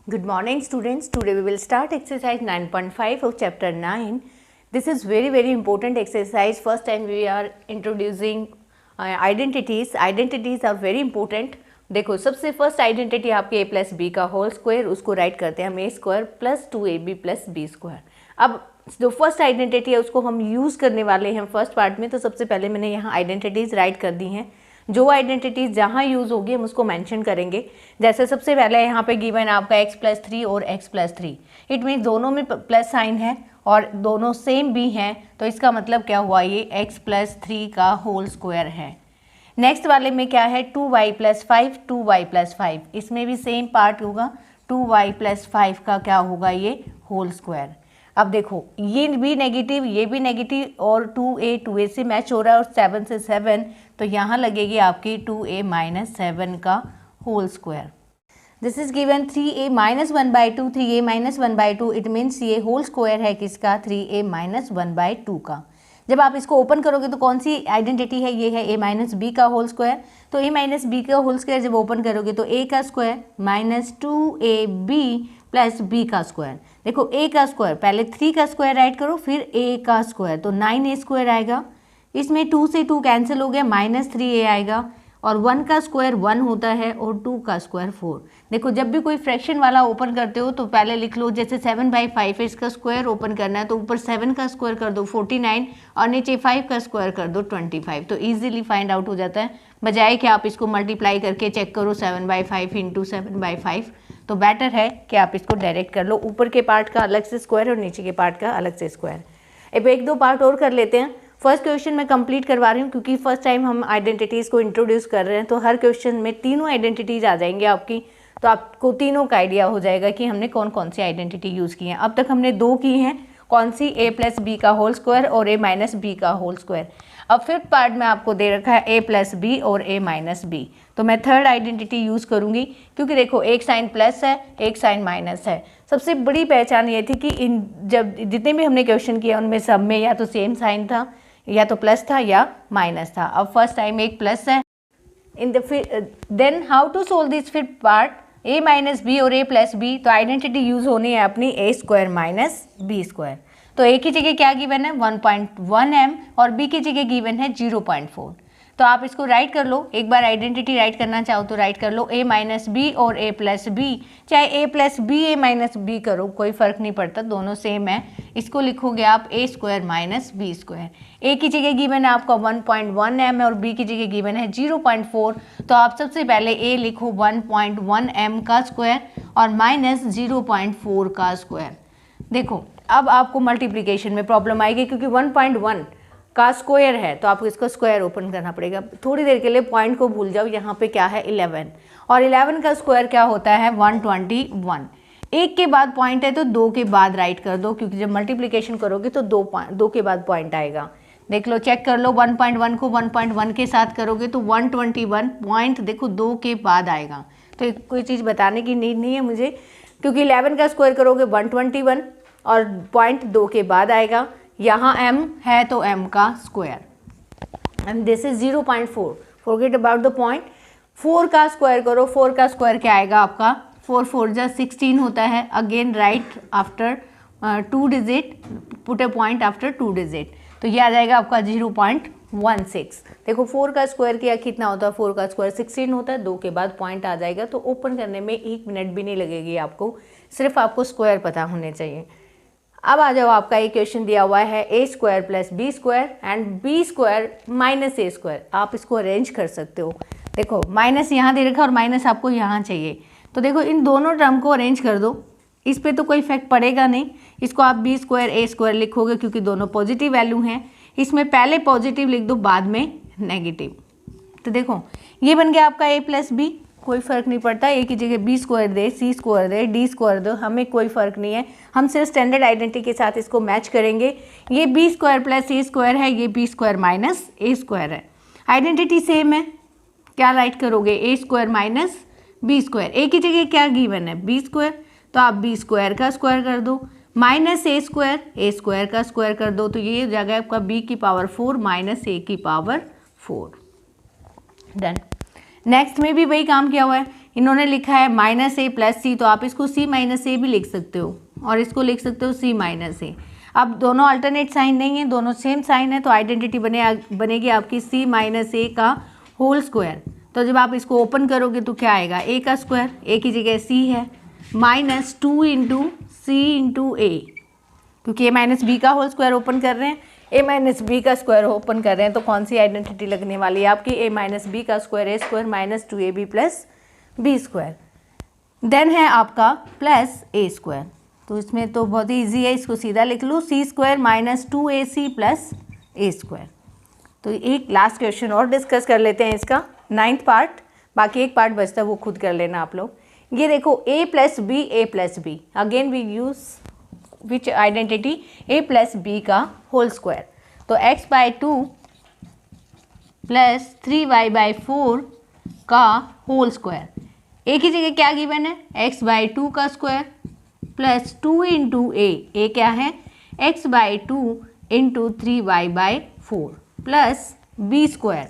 Good morning students. Today we will start exercise 9.5 of chapter 9. This is very important exercise. First time we are introducing identities. Identities are very important. देखो सबसे first identity आपके a plus B का whole square, उसको right करते हैं हम a square plus 2ab plus B square. अब जो फर्स्ट आइडेंटिटी है उसको हम यूज़ करने वाले हैं फर्स्ट पार्ट में, तो सबसे पहले मैंने यहाँ आइडेंटिटीज़ राइट कर दी हैं। जो आइडेंटिटीज जहाँ यूज़ होगी हम उसको मेंशन करेंगे। जैसे सबसे पहले यहाँ पे गिवन आपका x प्लस 3 और x प्लस 3, इट मीन्स दोनों में प्लस साइन है और दोनों सेम भी हैं, तो इसका मतलब क्या हुआ, ये x प्लस 3 का होल स्क्वायर है। नेक्स्ट वाले में क्या है, 2y प्लस 5, 2y प्लस 5, इसमें भी सेम पार्ट होगा, 2y प्लस 5 का क्या होगा, ये होल स्क्वायर। अब देखो ये भी नेगेटिव, ये भी नेगेटिव और 2a से मैच हो रहा है और 7 से 7, तो यहाँ लगेगी आपकी 2a माइनस 7 का whole square. This is given 3a minus 1/2, 3a minus 1/2, it means ये होल स्क्वायर है किसका, 3a माइनस 1/2 का। जब आप इसको ओपन करोगे तो कौन सी आइडेंटिटी है, ये है a माइनस बी का होल स्क्वायर। तो a माइनस बी का होल स्क्वायर जब ओपन करोगे तो a का square minus 2ab plus b का स्क्वायर। देखो a का स्क्वायर, पहले 3 का स्क्वायर राइट करो फिर a का स्क्वायर, तो 9a स्क्वायर आएगा। इसमें 2 से 2 कैंसिल हो गया, माइनस 3a आएगा और 1 का स्क्वायर 1 होता है और 2 का स्क्वायर 4। देखो जब भी कोई फ्रैक्शन वाला ओपन करते हो तो पहले लिख लो, जैसे 7/5 है, इसका स्क्वायर ओपन करना है तो ऊपर 7 का स्क्वायर कर दो 49 और नीचे 5 का स्क्वायर कर दो 25, तो ईजिली फाइंड आउट हो जाता है। बजाय कि आप इसको मल्टीप्लाई करके चेक करो 7/5 इंटू 7/5, तो बेटर है कि आप इसको डायरेक्ट कर लो, ऊपर के पार्ट का अलग से स्क्वायर और नीचे के पार्ट का अलग से स्क्वायर। अब एक दो पार्ट और कर लेते हैं। फर्स्ट क्वेश्चन मैं कंप्लीट करवा रही हूँ क्योंकि फर्स्ट टाइम हम आइडेंटिटीज़ को इंट्रोड्यूस कर रहे हैं, तो हर क्वेश्चन में तीनों आइडेंटिटीज़ आ जाएंगे आपकी, तो आपको तीनों का आइडिया हो जाएगा कि हमने कौन कौन सी आइडेंटिटी यूज़ की हैं। अब तक हमने 2 की हैं, कौन सी, a प्लस बी का होल स्क्वायर और a माइनस बी का होल स्क्वायर। अब फिफ्थ पार्ट में आपको दे रखा है a प्लस बी और a माइनस बी, तो मैं थर्ड आइडेंटिटी यूज़ करूँगी क्योंकि देखो एक साइन प्लस है एक साइन माइनस है। सबसे बड़ी पहचान ये थी कि इन जब जितने भी हमने क्वेश्चन किया उनमें सब में या तो सेम साइन था या तो प्लस था या माइनस था। अब फर्स्ट टाइम एक प्लस है। In the then how to solve this fifth part, a minus B और a प्लस बी, तो आइडेंटिटी यूज़ होनी है अपनी a square minus B square. तो a की जगह क्या गिवन है 1.1 m और b की जगह गिवन है 0.4, तो आप इसको राइट कर लो। एक बार आइडेंटिटी राइट करना चाहो तो राइट कर लो, a माइनस बी और a प्लस बी, चाहे a plus B a minus B करो, कोई फ़र्क नहीं पड़ता, दोनों सेम है। इसको लिखोगे आप a square minus B square. a की जगह गिवन है आपका 1.1 m और b की जगह गिवन है 0.4, तो आप सबसे पहले a लिखो 1.1 m का स्क्वायर और माइनस 0.4 का स्क्वायर। देखो अब आपको मल्टीप्लिकेशन में प्रॉब्लम आएगी क्योंकि 1.1 का स्क्वायर है तो आपको इसका स्क्वायर ओपन करना पड़ेगा। थोड़ी देर के लिए पॉइंट को भूल जाओ, यहाँ पे क्या है 11 और 11 का स्क्वायर क्या होता है 121। एक के बाद पॉइंट है तो 2 के बाद राइट कर दो, क्योंकि जब मल्टीप्लिकेशन करोगे तो 2 के बाद पॉइंट आएगा। देख लो, चेक कर लो, 1.1 को 1.1 के साथ करोगे तो 121 पॉइंट देखो 2 के बाद आएगा। तो कोई चीज़ बताने की नीड नहीं है मुझे, क्योंकि 11 का स्क्वायर करोगे 121 और पॉइंट 2 के बाद आएगा। यहाँ m है तो m का square and this is 0.4, forget about the point. 4 का स्क्वायर करो, 4 का स्क्वायर क्या आएगा आपका, 4 4 जा 16 होता है। Again right after 2 digit, put a point after 2 digit, तो ये आ जाएगा आपका 0.16। देखो 4 का स्क्वायर किया कितना होता है, 4 का स्क्वायर 16 होता है, 2 के बाद पॉइंट आ जाएगा, तो ओपन करने में 1 मिनट भी नहीं लगेगी आपको, सिर्फ आपको स्क्वायर पता होने चाहिए। अब आ जाओ, आपका एक क्वेश्चन दिया हुआ है a square plus B square and b square minus a square. आप इसको अरेंज कर सकते हो। देखो माइनस यहाँ दे रखा और माइनस आपको यहाँ चाहिए, तो देखो इन दोनों टर्म को अरेंज कर दो, इस पे तो कोई इफेक्ट पड़ेगा नहीं। इसको आप b स्क्वायर a स्क्वायर लिखोगे क्योंकि दोनों पॉजिटिव वैल्यू हैं। इसमें पहले पॉजिटिव लिख दो, बाद में नेगेटिव, तो देखो ये बन गया आपका a प्लस बी, कोई फ़र्क नहीं पड़ता, a की जगह b स्क्वायर दे, c स्क्वायर दे, d स्क्वायर दो, हमें कोई फ़र्क नहीं है, हम सिर्फ स्टैंडर्ड आइडेंटिटी के साथ इसको मैच करेंगे। ये b square plus a square है, ये b square minus a square है, आइडेंटिटी सेम है। क्या राइट करोगे, a square minus b square, a की जगह क्या गिवन है b स्क्वायर, तो आप b स्क्वायर का स्क्वायर कर दो, माइनस a स्क्वायर का स्क्वायर कर दो, तो ये हो जाएगा आपका b की पावर 4 माइनस a की पावर 4। डन। नेक्स्ट में भी वही काम किया हुआ है, इन्होंने लिखा है -a + c, तो आप इसको c - a भी लिख सकते हो और इसको लिख सकते हो c - a। अब दोनों अल्टरनेट साइन नहीं है, दोनों सेम साइन है, तो आइडेंटिटी बनेगी आपकी c - a का होल स्क्वायर। तो जब आप इसको ओपन करोगे तो क्या आएगा, a का स्क्वायर, a की जगह c है, -2 × c × a, क्योंकि a - b का होल स्क्वायर ओपन कर रहे हैं, a - b का स्क्वायर ओपन कर रहे हैं, तो कौन सी आइडेंटिटी लगने वाली है आपकी, a - b का square a square -2ab + b square. Then है आपका प्लस a स्क्वायर, तो इसमें तो बहुत ही ईजी है, इसको सीधा लिख लूँ, c square -2ac + a square. तो एक लास्ट क्वेश्चन और डिस्कस कर लेते हैं इसका, 9th पार्ट, बाकी एक पार्ट बचता है वो खुद कर लेना आप लोग। ये देखो a + b, again we use which identity, a + b का होल स्क्वायर, तो x/2 + 3y/4 का होल स्क्वायर। a की जगह क्या गिवन है, x/2 का स्क्वायर प्लस 2 × a क्या है, x/2 × 3y/4 plus b square.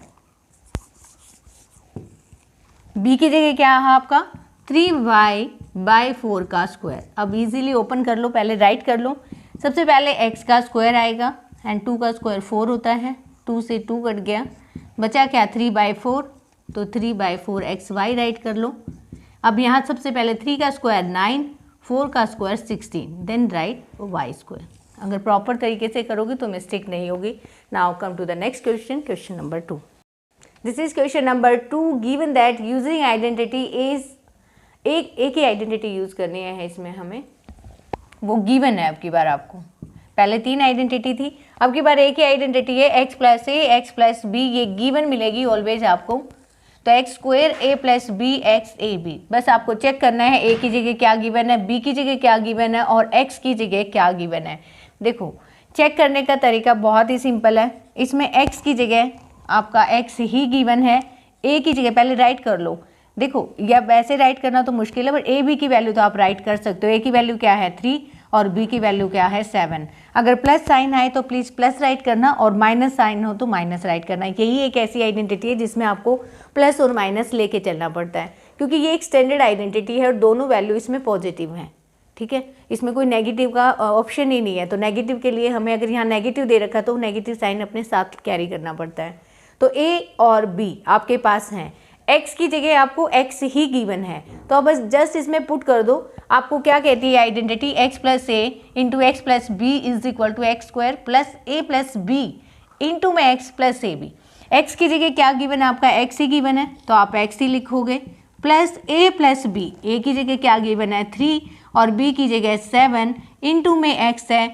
b की जगह क्या है आपका, 3y/4 का स्क्वायर। अब इजीली ओपन कर लो, पहले राइट कर लो। सबसे पहले x का स्क्वायर आएगा एंड 2 का स्क्वायर 4 होता है, 2 से 2 कट गया, बचा क्या 3/4, तो 3/4 xy राइट कर लो। अब यहाँ सबसे पहले 3 का स्क्वायर 9, 4 का square 16, then right y square. अगर प्रॉपर तरीके से करोगे तो मिस्टेक नहीं होगी। Now come to the next question, question number 2। This is question number 2, given that using identity is, एक ही आइडेंटिटी यूज करनी है इसमें हमें, वो गिवन है। अब की बार आपको, पहले 3 आइडेंटिटी थी, अब की बार एक ही आइडेंटिटी है, x + a x + b, ये गिवन मिलेगी ऑलवेज आपको। तो x square a + b x a b, बस आपको चेक करना है a की जगह क्या गिवन है, b की जगह क्या गिवन है और x की जगह क्या गिवन है। देखो चेक करने का तरीका बहुत ही सिंपल है, इसमें x की जगह आपका x ही गिवन है, a की जगह पहले राइट कर लो। देखो या वैसे राइट करना तो मुश्किल है, बट a b की वैल्यू तो आप राइट कर सकते हो। a की वैल्यू क्या है 3 और b की वैल्यू क्या है 7। अगर प्लस साइन आए तो प्लीज़ प्लस राइट करना और माइनस साइन हो तो माइनस राइट करना। यही एक ऐसी आइडेंटिटी है जिसमें आपको प्लस और माइनस लेके चलना पड़ता है, क्योंकि ये एक स्टैंडर्ड आइडेंटिटी है और दोनों वैल्यू इसमें पॉजिटिव हैं। ठीक है, इसमें कोई नेगेटिव का ऑप्शन ही नहीं है, तो नेगेटिव के लिए हमें, अगर यहाँ नेगेटिव दे रखा तो नेगेटिव साइन अपने साथ कैरी करना पड़ता है। तो a और b आपके पास हैं, x की जगह आपको x ही गिवन है, तो अब बस जस्ट इसमें पुट कर दो। आपको क्या कहती है identity, x + a × x + b = x² + a + b × में x + ab। x की जगह क्या गिवन है आपका, x ही गिवन है, तो आप x ही लिखोगे, प्लस a + b, a की जगह क्या गिवन है 3 और b की जगह 7 × में x है,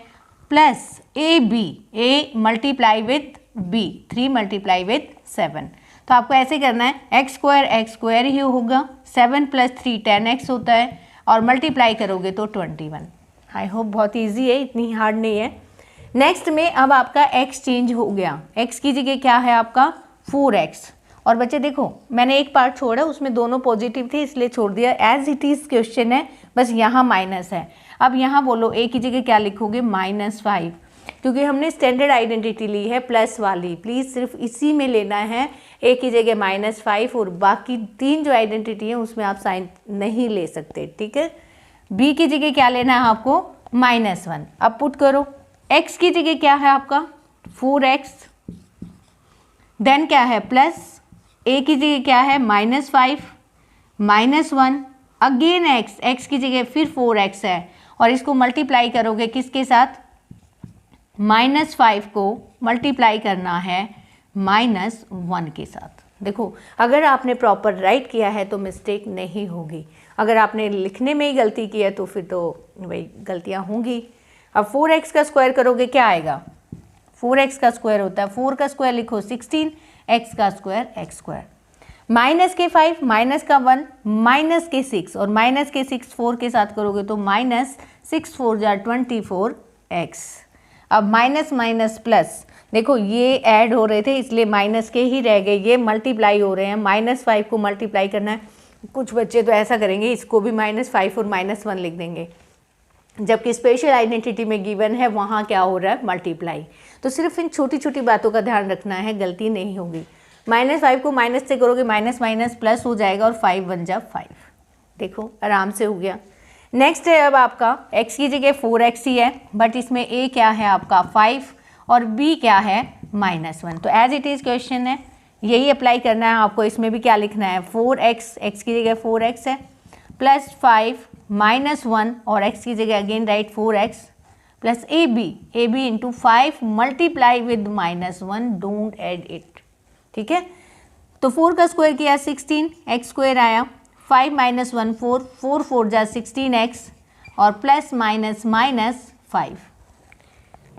plus ab, a multiply with b, 3 multiply with 7। तो आपको ऐसे करना है, x स्क्वायर ही होगा, 7 + 3 10x होता है और मल्टीप्लाई करोगे तो 21। आई होप बहुत इजी है, इतनी हार्ड नहीं है। नेक्स्ट में अब आपका x चेंज हो गया, x की जगह क्या है आपका 4x। और बच्चे देखो मैंने एक पार्ट छोड़ा, उसमें दोनों पॉजिटिव थे इसलिए छोड़ दिया, एज इट इज़ क्वेश्चन है, बस यहाँ माइनस है। अब यहाँ बोलो a की जगह क्या लिखोगे -5, क्योंकि हमने स्टैंडर्ड आइडेंटिटी ली है प्लस वाली, प्लीज़ सिर्फ इसी में लेना है, a की जगह -5 और बाकी 3 जो आइडेंटिटी है उसमें आप साइन नहीं ले सकते। ठीक है, b की जगह क्या लेना है आपको -1। अब पुट करो, x की जगह क्या है आपका 4x, देन क्या है प्लस, a की जगह क्या है -5 -1, अगेन x की जगह फिर 4x है और इसको मल्टीप्लाई करोगे किसके साथ, -5 को मल्टीप्लाई करना है -1 के साथ। देखो अगर आपने प्रॉपर राइट किया है तो मिस्टेक नहीं होगी, अगर आपने लिखने में ही गलती की है तो फिर तो भाई गलतियाँ होंगी। अब 4x का स्क्वायर करोगे क्या आएगा, 4x का स्क्वायर होता है 4 का स्क्वायर लिखो 16, x का स्क्वायर x², माइनस के 5 माइनस का 1 माइनस के 6 और माइनस के 6 4 के साथ करोगे तो -6 4 = 24x। अब माइनस माइनस प्लस, देखो ये ऐड हो रहे थे इसलिए माइनस के ही रह गए, ये मल्टीप्लाई हो रहे हैं, -5 को मल्टीप्लाई करना है। कुछ बच्चे तो ऐसा करेंगे इसको भी -5 और -1 लिख देंगे, जबकि स्पेशल आइडेंटिटी में गिवन है वहाँ क्या हो रहा है मल्टीप्लाई। तो सिर्फ इन छोटी छोटी बातों का ध्यान रखना है, गलती नहीं होगी। -5 को माइनस से करोगे माइनस माइनस प्लस हो जाएगा और 5 बन जा 5। देखो आराम से हो गया। नेक्स्ट है अब आपका x की जगह 4x ही है, बट इसमें a क्या है आपका 5 और b क्या है -1। तो एज इट इज़ क्वेश्चन है, यही अप्लाई करना है आपको। इसमें भी क्या लिखना है 4x, x की जगह 4x है, प्लस 5 -1 और x की जगह again right 4x plus ab into 5 multiply with -1, don't add it. ठीक है, तो 4 का स्क्वायर किया 16, x स्क्वायर आया 5 -1 4, 4 4 जा 16x और प्लस माइनस माइनस 5।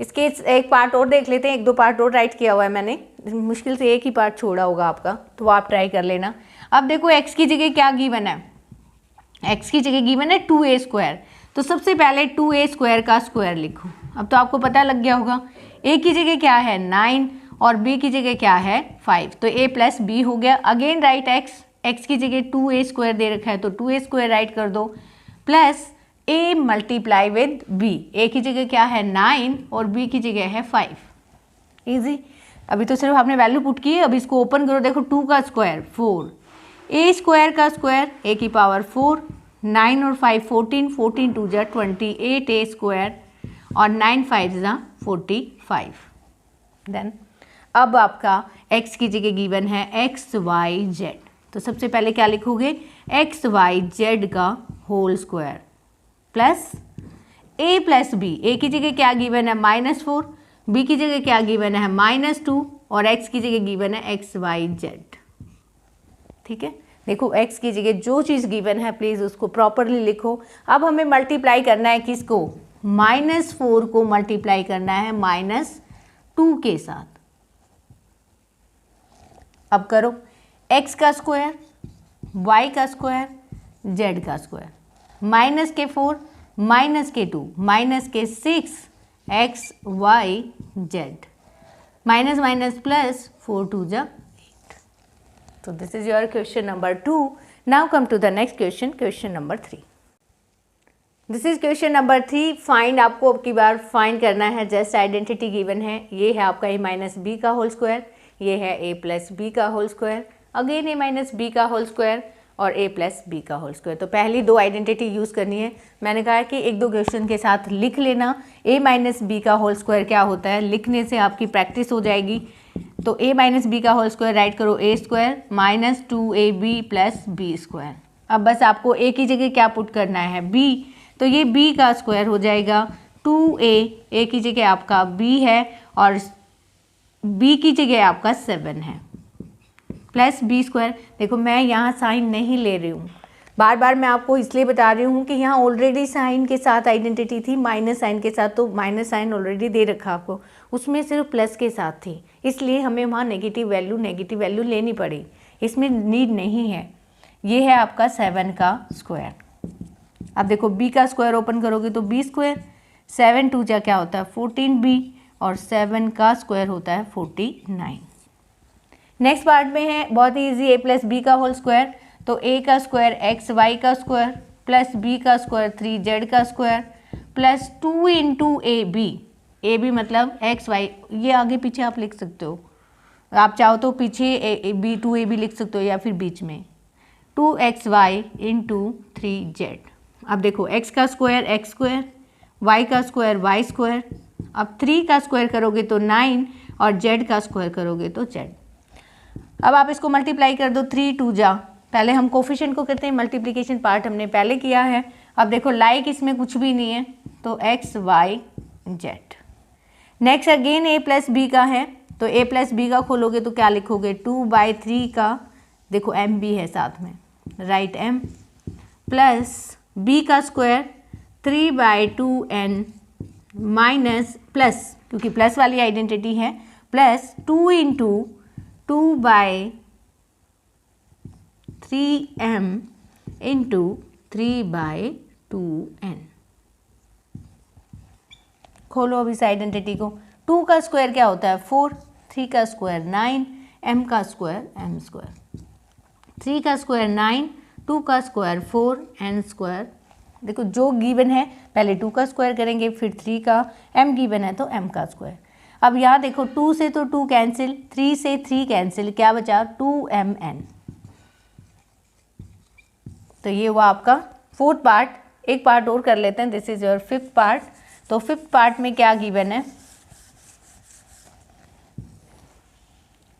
इसके एक पार्ट और देख लेते हैं, एक दो पार्ट और राइट किया हुआ है मैंने, मुश्किल से एक ही पार्ट छोड़ा होगा आपका, तो वो आप ट्राई कर लेना। अब देखो x की जगह क्या गिवन है, x की जगह गिवन है 2a स्क्वायर, तो सबसे पहले 2a स्क्वायर का स्क्वायर लिखो। अब तो आपको पता लग गया होगा a की जगह क्या है 9 और b की जगह क्या है 5, तो a प्लस b हो गया। अगेन राइट x की जगह 2a स्क्वायर दे रखा है तो 2a स्क्वायर राइट कर दो, plus a multiply with b, a की जगह क्या है 9 और b की जगह है 5। इजी, अभी तो सिर्फ आपने वैल्यू पुट की है। अब इसको ओपन करो, देखो 2 का स्क्वायर 4, a स्क्वायर का स्क्वायर a की पावर 4, 9 और 5 14, 14 2 जा 28 a स्क्वायर और 9 5 जा 45। देन अब आपका x की जगह गिवन है x y z, तो सबसे पहले क्या लिखोगे x y z का whole square plus a plus b, a की जगह क्या गिवन है -4, b की जगह क्या गिवन है -2 और x की जगह गिवन है x y z। ठीक है, देखो x की जगह जो चीज़ गिवन है प्लीज़ उसको प्रॉपरली लिखो। अब हमें मल्टीप्लाई करना है किसको, -4 को मल्टीप्लाई करना है -2 के साथ। अब करो x का स्क्वायर, y का स्क्वायर, z का स्क्वायर, माइनस के 4 माइनस के 2 माइनस के 6 x y z, minus minus plus 4 2 जा 8। So this is your question number 2. Now come to the next question, question number 3. This is question number 3. Find, आपको अब की बार find करना है, जस्ट आइडेंटिटी गिवन है, ये है आपका a माइनस बी का होल स्क्वायर, ये है a प्लस बी का whole square, again a minus B का होल स्क्वायर और a प्लस बी का होल स्क्वायर। तो पहली दो आइडेंटिटी यूज़ करनी है। मैंने कहा कि एक दो क्वेश्चन के साथ लिख लेना a माइनस बी का होल स्क्वायर क्या होता है, लिखने से आपकी प्रैक्टिस हो जाएगी। तो a माइनस बी का होल स्क्वायर राइट करो a square minus 2ab plus B square. अब बस आपको a की जगह क्या पुट करना है b, तो ये b का स्क्वायर हो जाएगा 2a की जगह आपका b है और b की जगह आपका 7 है प्लस बी स्क्वायर। देखो मैं यहाँ साइन नहीं ले रही हूँ, बार बार मैं आपको इसलिए बता रही हूँ कि यहाँ ऑलरेडी साइन के साथ आइडेंटिटी थी, माइनस साइन के साथ, तो माइनस साइन ऑलरेडी दे रखा आपको, उसमें सिर्फ प्लस के साथ थी, इसलिए हमें वहाँ नेगेटिव वैल्यू लेनी पड़ी, इसमें नीड नहीं है। ये है आपका 7 का स्क्वायर। अब देखो b का स्क्वायर ओपन करोगे तो b स्क्वायर, 7 2 जा क्या होता है 14b और 7 का स्क्वायर होता है 49। नेक्स्ट पार्ट में है बहुत ही ईजी, a प्लस बी का होल स्क्वायर, तो a का स्क्वायर एक्स वाई का स्क्वायर प्लस b का स्क्वायर 3z का square plus 2 into A B मतलब एक्स वाई, ये आगे पीछे आप लिख सकते हो, आप चाहो तो पीछे b 2ab लिख सकते हो या फिर बीच में 2xy इंटू 3z। अब देखो x का स्क्वायर एक्स स्क्वायर, y का स्क्वायर वाई स्क्वायर, अब 3 का स्क्वायर करोगे तो 9 और z का स्क्वायर करोगे तो z। अब आप इसको मल्टीप्लाई कर दो, 3 2 जा, पहले हम कोफिशिएंट को करते हैं, मल्टीप्लिकेशन पार्ट हमने पहले किया है। अब देखो लाइक इसमें कुछ भी नहीं है तो X Y Z. Next again a plus B का है, तो a प्लस बी का खोलोगे तो क्या लिखोगे 2/3 का, देखो m भी है साथ में, राइट m प्लस b का स्क्वायर 3/2n माइनस प्लस, क्योंकप्लस वाली आइडेंटिटी है, plus 2 into 2/3m into 3/2n। खोलो अब इस आइडेंटिटी को, 2 का स्क्वायर क्या होता है 4, 3 का स्क्वायर 9, m का स्क्वायर m स्क्वायर, 3 का स्क्वायर 9, 2 का स्क्वायर 4, n स्क्वायर। देखो जो गिवन है पहले 2 का स्क्वायर करेंगे फिर 3 का, m गिवन है तो m का स्क्वायर। अब यहाँ देखो 2 से तो 2 कैंसिल, 3 से 3 कैंसिल, क्या बचा 2mn। तो ये हुआ आपका फोर्थ पार्ट। एक पार्ट और कर लेते हैं, this is your fifth part. तो फिफ्थ पार्ट में क्या गिवन है,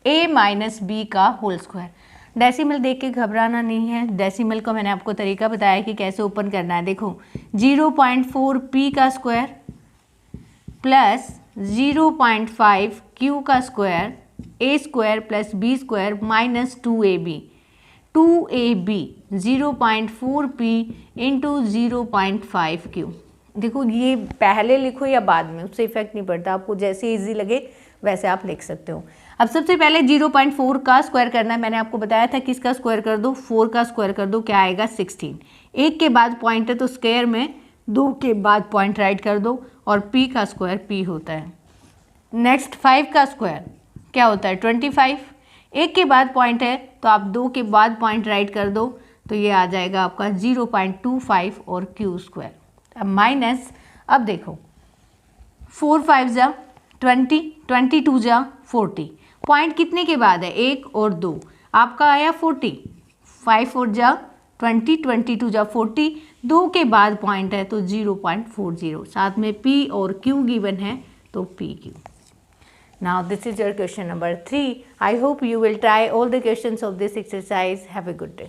a माइनस बी का होल स्क्वायर। डेसिमल देख के घबराना नहीं है, डेसिमल को मैंने आपको तरीका बताया कि कैसे ओपन करना है। देखो 0.4 p का स्क्वायर प्लस 0.5 q का square, a square plus b square minus 2ab। 2ab 0.4p into 0.5q। देखो ये पहले लिखो या बाद में, उससे इफेक्ट नहीं पड़ता, आपको जैसे इजी लगे वैसे आप लिख सकते हो। अब सबसे पहले 0.4 का स्क्वायर करना है। मैंने आपको बताया था किसका स्क्वायर कर दो, 4 का स्क्वायर कर दो, क्या आएगा 16। एक के बाद पॉइंट है तो स्क्वायर में 2 के बाद पॉइंट राइट कर दो, और p का स्क्वायर p होता है। नेक्स्ट 5 का स्क्वायर क्या होता है 25। एक के बाद पॉइंट है तो आप 2 के बाद पॉइंट राइट कर दो, तो ये आ जाएगा आपका 0.25 और q स्क्वायर। अब माइनस, अब देखो 4 5 जा 20, 22 जा 40, पॉइंट कितने के बाद है 1 और 2, आपका आया 40। 5 4 जा 20, 22 जा 40, 2 के बाद पॉइंट है तो 0.40, साथ में p और q गिवन है तो pq। Now this is your question number 3. I hope you will try all the questions of this exercise. Have a good day.